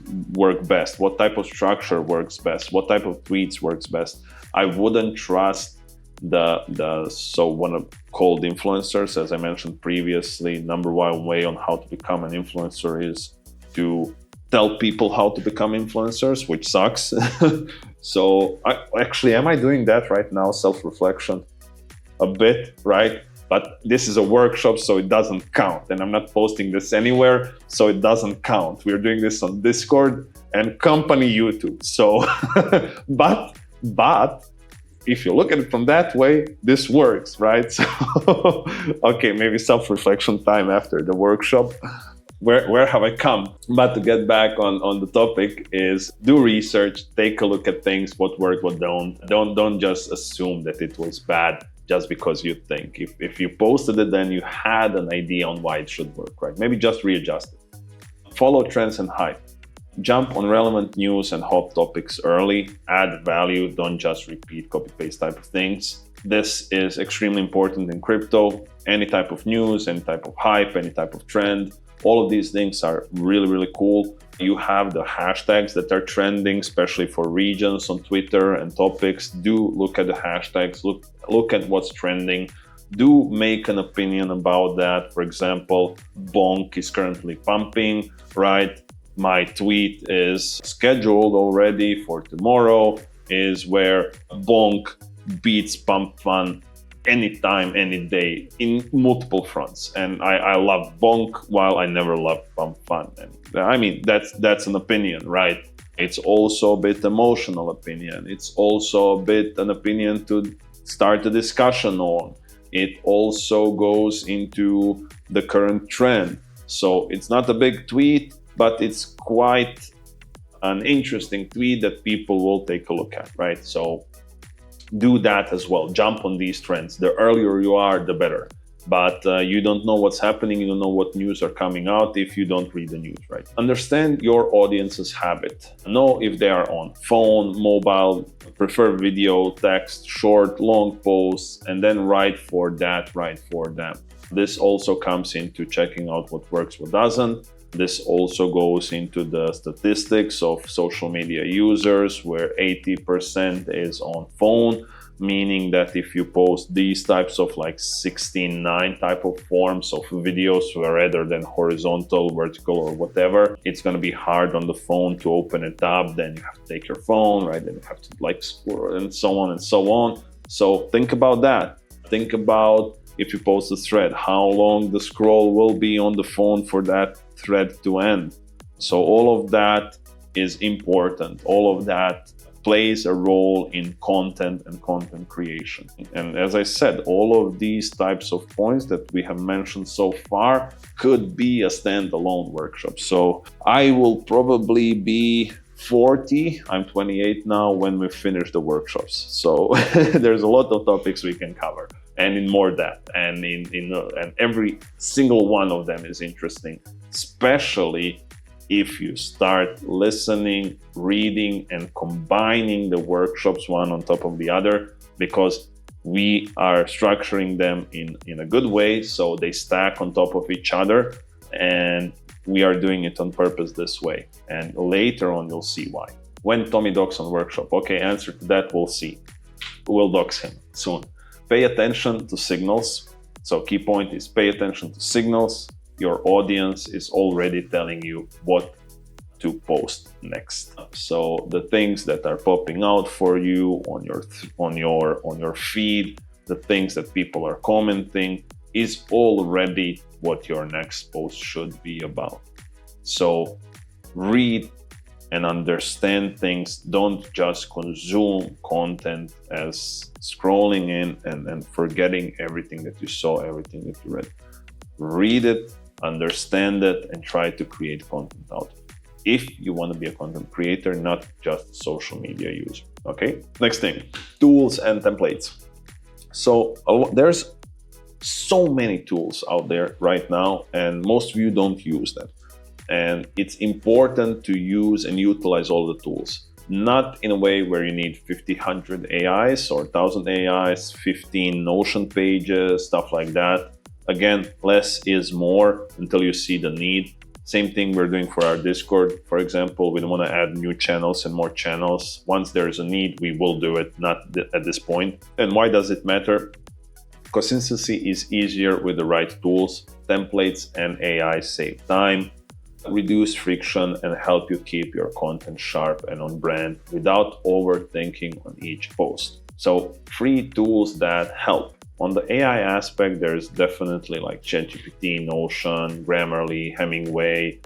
best? What type of structure works best? What type of tweets works best? I wouldn't trust the so one called influencers. As I mentioned previously, number one way on how to become an influencer is to tell people how to become influencers, which sucks. So am I doing that right now? Self-reflection a bit, right? But this is a workshop, so it doesn't count. And I'm not posting this anywhere, so it doesn't count. We're doing this on Discord and company YouTube. So, but if you look at it from that way, this works, right? So, okay, maybe self-reflection time after the workshop. Where have I come? But to get back on the topic is do research, take a look at things, what worked, what don't. Don't just assume that it was bad just because you think. If you posted it, then you had an idea on why it should work, right? Maybe just readjust it. Follow trends and hype. Jump on relevant news and hot topics early. Add value. Don't just repeat, copy-paste type of things. This is extremely important in crypto. Any type of news, any type of hype, any type of trend. All of these things are really, really cool. You have the hashtags that are trending, especially for regions on Twitter and topics. Do look at the hashtags, look at what's trending. Do make an opinion about that. For example, Bonk is currently pumping, right? My tweet is scheduled already for tomorrow, is where Bonk beats Pump Fun anytime, any day in multiple fronts. And I love Bonk while I never loved Pump Fun. And I mean, that's an opinion, right? It's also a bit emotional opinion. It's also a bit an opinion to start a discussion on. It also goes into the current trend. So it's not a big tweet, but it's quite an interesting tweet that people will take a look at, right? So do that as well. Jump on these trends. The earlier you are, the better. But you don't know what's happening. You don't know what news are coming out if you don't read the news, right? Understand your audience's habit. Know if they are on phone, mobile, prefer video, text, short, long posts, and then write for them. This also comes into checking out what works, what doesn't. This also goes into the statistics of social media users, where 80% is on phone, meaning that if you post these types of like 16:9 type of forms of videos rather than horizontal, vertical, or whatever, it's going to be hard on the phone to open it up. Then you have to take your phone, right? Then you have to like scroll and so on and so on. So think about that. Think about if you post a thread, how long the scroll will be on the phone for that thread to end. So all of that is important. All of that plays a role in content and content creation. And as I said, all of these types of points that we have mentioned so far could be a standalone workshop. So I will probably be 40, I'm 28 now when we finish the workshops. So there's a lot of topics we can cover, and in more depth, and and every single one of them is interesting, especially if you start listening, reading, and combining the workshops one on top of the other, because we are structuring them in a good way so they stack on top of each other, and we are doing it on purpose this way. And later on, you'll see why. When Tommy docs on workshop, okay, answer to that, we'll see. We'll docs him soon. Pay attention to signals. So key point is pay attention to signals. Your audience is already telling you what to post next. So the things that are popping out for you on your feed, the things that people are commenting, is already what your next post should be about. So read and understand things. Don't just consume content as scrolling in and forgetting everything that you saw, everything that you read. Read it, understand it, and try to create content out of it. if you want to be a content creator, not just a social media user. Okay, next thing, tools and templates. So there's so many tools out there right now, and most of you don't use them. And it's important to use and utilize all the tools, not in a way where you need 50, 100 AIs or 1,000 AIs, 15 Notion pages, stuff like that. Again, less is more until you see the need. Same thing we're doing for our Discord, for example. We don't want to add new channels and more channels. Once there's a need, we will do it, not at this point. And why does it matter? Consistency is easier with the right tools. Templates and AI save time, reduce friction, and help you keep your content sharp and on brand without overthinking on each post. So free tools that help. On the AI aspect, there's definitely like ChatGPT, Notion, Grammarly, Hemingway,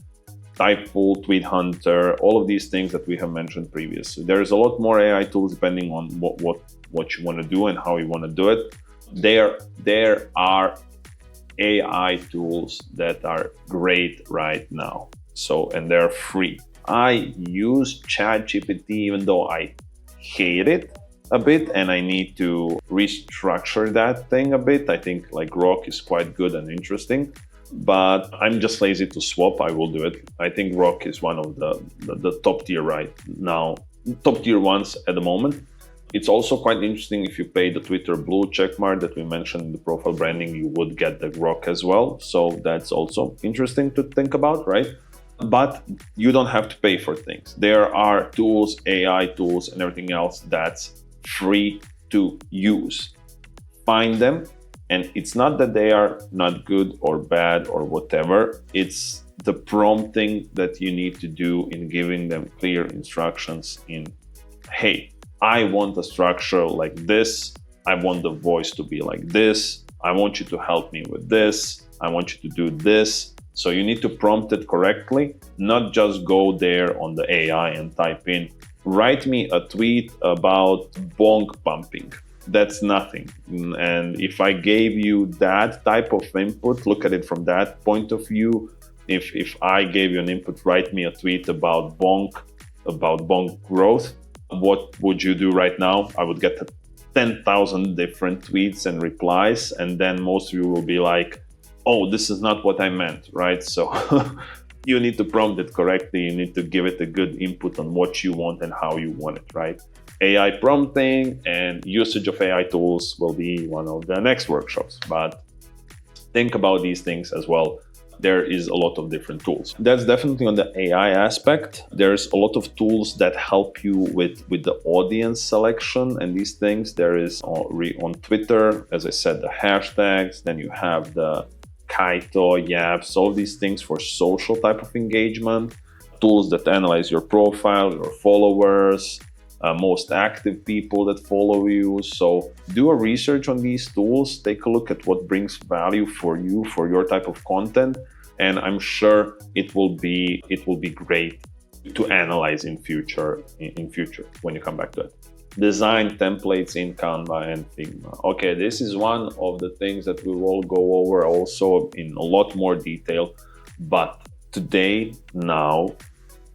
Typeful, Tweet Hunter, all of these things that we have mentioned previously. There's a lot more AI tools depending on what you want to do and how you want to do it. There are AI tools that are great right now. So, and they're free. I use ChatGPT even though I hate it a bit and I need to restructure that thing a bit. I think like Grok is quite good and interesting, but I'm just lazy to swap. I will do it. I think Grok is one of the top tier right now, top tier ones at the moment. It's also quite interesting if you pay the Twitter blue checkmark that we mentioned in the profile branding, you would get the Grok as well. So that's also interesting to think about, right? But you don't have to pay for things. There are tools, AI tools and everything else that's free to use. Find them, and it's not that they are not good or bad or whatever. It's the prompting that you need to do in giving them clear instructions in, hey, I want a structure like this. I want the voice to be like this. I want you to help me with this. I want you to do this. So you need to prompt it correctly, not just go there on the AI and type in, write me a tweet about bonk pumping. That's nothing. And if I gave you that type of input, look at it from that point of view. If I gave you an input, write me a tweet about bonk growth, what would you do right now? I would get 10,000 different tweets and replies, and then most of you will be like, oh, this is not what I meant, right? So you need to prompt it correctly. You need to give it a good input on what you want and how you want it, right? AI prompting and usage of AI tools will be one of the next workshops, but think about these things as well. There is a lot of different tools. That's definitely on the AI aspect. There's a lot of tools that help you with the audience selection and these things. There is on Twitter, as I said, the hashtags. Then you have the Kaito, Yaps, all these things for social type of engagement. Tools that analyze your profile, your followers, most active people that follow you. So do a research on these tools, take a look at what brings value for you, for your type of content, and I'm sure it will be great to analyze in future when you come back to it. Design templates in Canva and Figma. Okay, this is one of the things that we will go over also in a lot more detail, but today, now,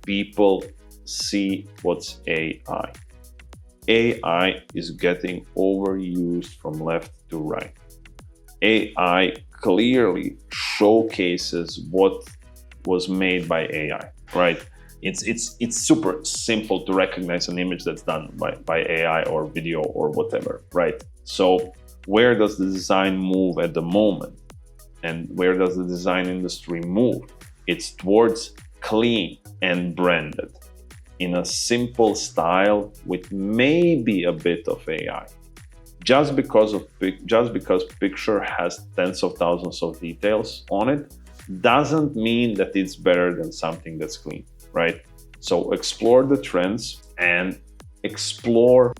people see what's AI. AI is getting overused from left to right. AI clearly showcases what was made by AI, right? It's super simple to recognize an image that's done by AI or video or whatever, right? So where does the design move at the moment? And where does the design industry move? It's towards clean and branded in a simple style with maybe a bit of AI. Just because picture has tens of thousands of details on it doesn't mean that it's better than something that's clean, right? So explore the trends and explore.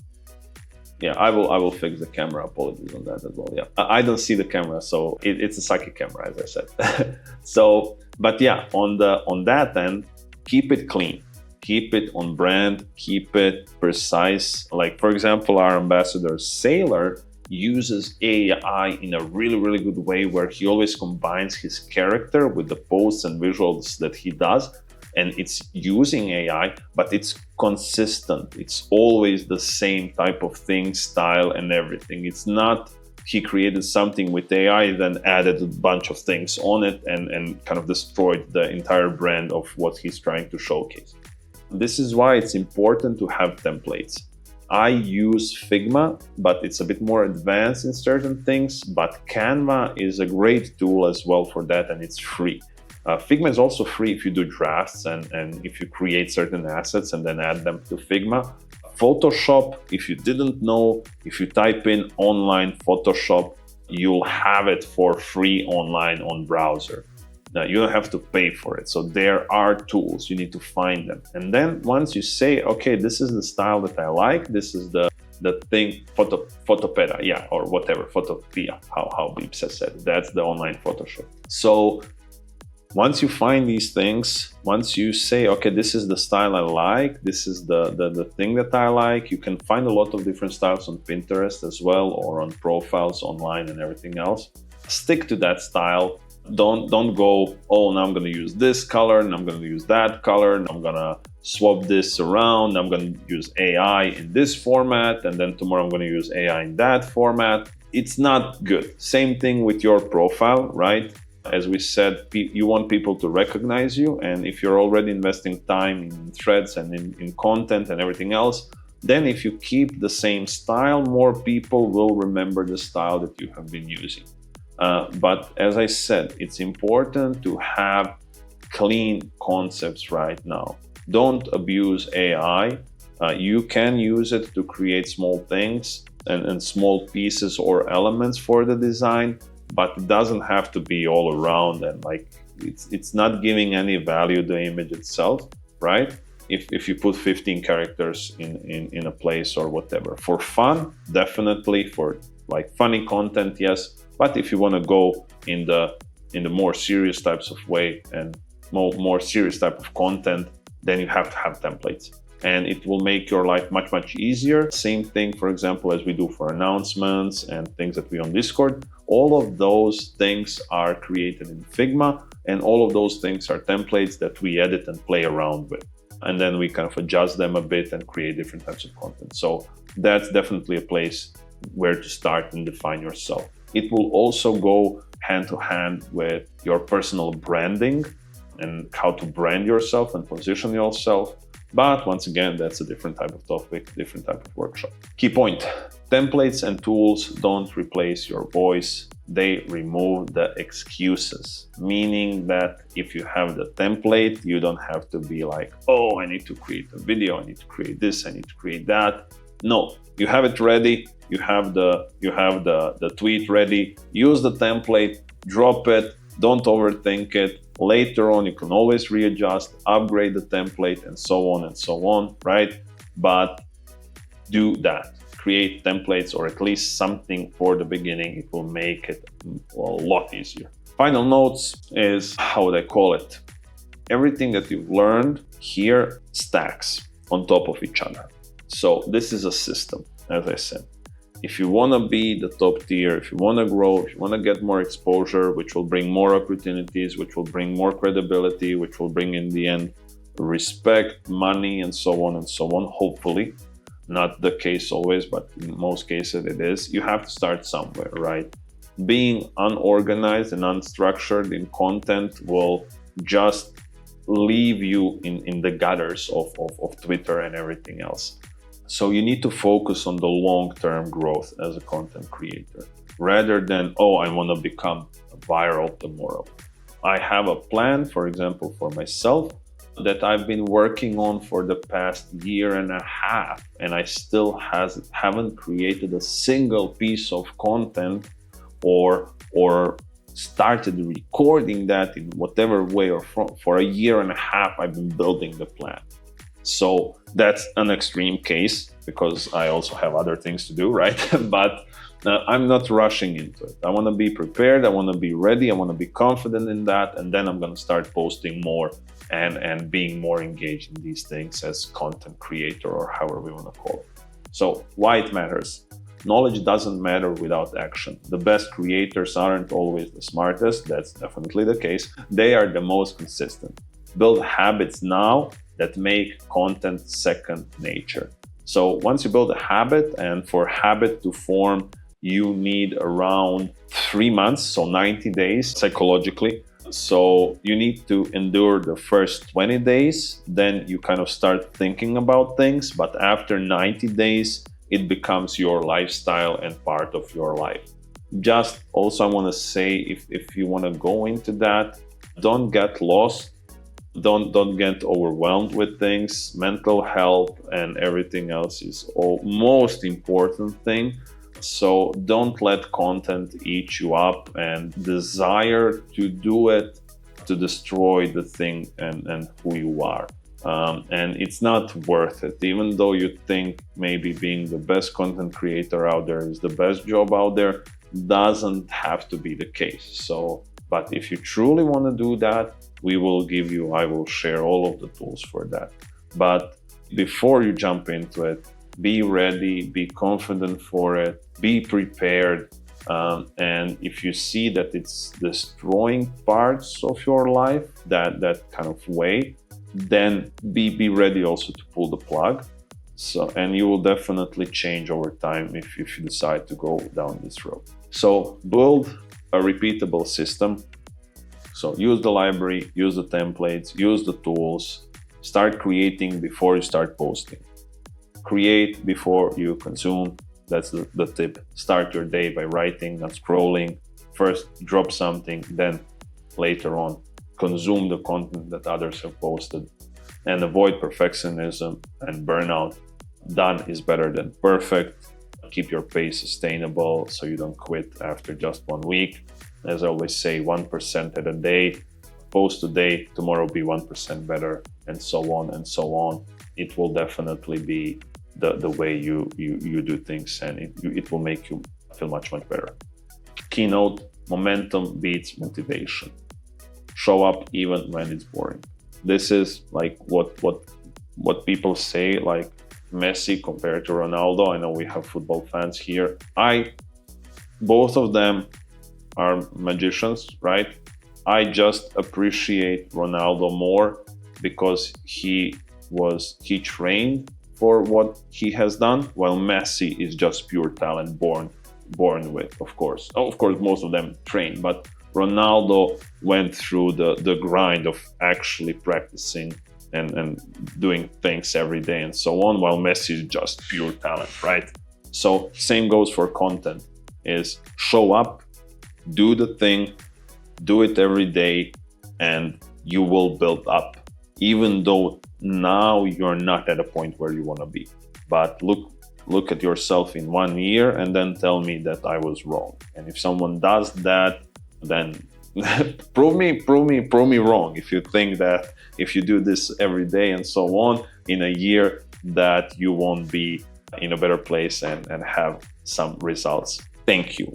Yeah, I will fix the camera. Apologies on that as well. Yeah, I don't see the camera, so it's a psychic camera, as I said. So, but yeah, on that end, keep it clean. Keep it on brand, keep it precise. Like, for example, our ambassador Sailor uses AI in a really, really good way where he always combines his character with the posts and visuals that he does. and it's using AI, but it's consistent. It's always the same type of thing, style, and everything. It's not he created something with AI, then added a bunch of things on it and kind of destroyed the entire brand of what he's trying to showcase. This is why it's important to have templates. I use Figma, but it's a bit more advanced in certain things, but Canva is a great tool as well for that, and it's free. Figma is also free if you do drafts and if you create certain assets and then add them to Figma. Photoshop, if you didn't know, if you type in online Photoshop, you'll have it for free online on browser. Now, you don't have to pay for it. So there are tools, you need to find them. And then once you say, okay, this is the style that I like, this is the thing, Photopera, yeah, or whatever, Photopia, how Beeps has said, that's the online Photoshop. So once you find these things, once you say, okay, this is the style I like, this is the thing that I like, you can find a lot of different styles on Pinterest as well, or on profiles online and everything else. Stick to that style. Don't go, oh, now I'm going to use this color, and I'm going to use that color, and I'm going to swap this around, I'm going to use AI in this format, and then tomorrow I'm going to use AI in that format. It's not good. Same thing with your profile, right? As we said, you want people to recognize you, and if you're already investing time in threads and in content and everything else, then if you keep the same style, more people will remember the style that you have been using. But as I said, it's important to have clean concepts right now. Don't abuse AI. You can use it to create small things and small pieces or elements for the design, but it doesn't have to be all around, and like it's not giving any value to the image itself, right? If you put 15 characters in a place or whatever. For fun, definitely. For like funny content, yes. But if you want to go in the more serious types of way and more serious type of content, then you have to have templates. And it will make your life much easier. Same thing, for example, as we do for announcements and things that we on Discord. All of those things are created in Figma, and all of those things are templates that we edit and play around with. And then we kind of adjust them a bit and create different types of content. So that's definitely a place where to start and define yourself. It will also go hand to hand with your personal branding and how to brand yourself and position yourself. But once again, that's a different type of topic, different type of workshop. Key point: templates and tools don't replace your voice. They remove the excuses, meaning that if you have the template, you don't have to be like, oh, I need to create a video, I need to create this, I need to create that. No, you have it ready. You have the tweet ready. Use the template, drop it. Don't overthink it. Later on, you can always readjust, upgrade the template, and so on, right? But do that. Create templates, or at least something for the beginning. It will make it a lot easier. Final notes is, how would I call it? Everything that you've learned here stacks on top of each other. So this is a system, as I said. If you want to be the top tier, if you want to grow, if you want to get more exposure, which will bring more opportunities, which will bring more credibility, which will bring in the end respect, money, and so on, hopefully. Not the case always, but in most cases it is. You have to start somewhere, right? Being unorganized and unstructured in content will just leave you in the gutters of Twitter and everything else. So you need to focus on the long-term growth as a content creator, rather than, oh, I want to become viral tomorrow. I have a plan, for example, for myself that I've been working on for the past year and a half, and I still haven't created a single piece of content or started recording that in whatever way, or for a year and a half I've been building the plan. So that's an extreme case, because I also have other things to do, right? But I'm not rushing into it. I want to be prepared. I want to be ready. I want to be confident in that. And then I'm going to start posting more and being more engaged in these things as content creator, or however we want to call it. So why it matters? Knowledge doesn't matter without action. The best creators aren't always the smartest. That's definitely the case. They are the most consistent. build habits now that make content second nature. So once you build a habit, and for habit to form, you need around 3 months, so 90 days psychologically. So you need to endure the first 20 days, then you kind of start thinking about things. But after 90 days, it becomes your lifestyle and part of your life. Just also, I want to say, if you want to go into that, don't get lost. Don't get overwhelmed with things. Mental health and everything else is all most important thing. So don't let content eat you up and desire to do it to destroy the thing and who you are. And it's not worth it. Even though you think maybe being the best content creator out there is the best job out there, doesn't have to be the case. So, but if you truly want to do that, I will share all of the tools for that. But before you jump into it, be ready, be confident for it, be prepared. And if you see that it's destroying parts of your life that kind of way, then be ready also to pull the plug. So, and you will definitely change over time if you decide to go down this road. So build a repeatable system. So use the library, use the templates, use the tools, start creating before you start posting. Create before you consume. That's the tip. Start your day by writing, not scrolling. First drop something, then later on consume the content that others have posted. And avoid perfectionism and burnout. Done is better than perfect. Keep your pace sustainable so you don't quit after just 1 week. As I always say, 1% at a day. Post today, tomorrow be 1% better, and so on and so on. It will definitely be the way you do things, and it will make you feel much better. Keynote: momentum beats motivation. Show up even when it's boring. This is like what people say, like Messi compared to Ronaldo. I know we have football fans here. Both of them are magicians, right? I just appreciate Ronaldo more because he trained for what he has done, while Messi is just pure talent born with, of course. Of course, most of them train, but Ronaldo went through the grind of actually practicing and doing things every day and so on, while Messi is just pure talent, right? So same goes for content, is show up, do the thing, do it every day, and you will build up, even though now you're not at a point where you want to be. But look at yourself in 1 year and then tell me that I was wrong. And if someone does that, then prove me wrong. If you think that if you do this every day and so on, in a year that you won't be in a better place and have some results. Thank you.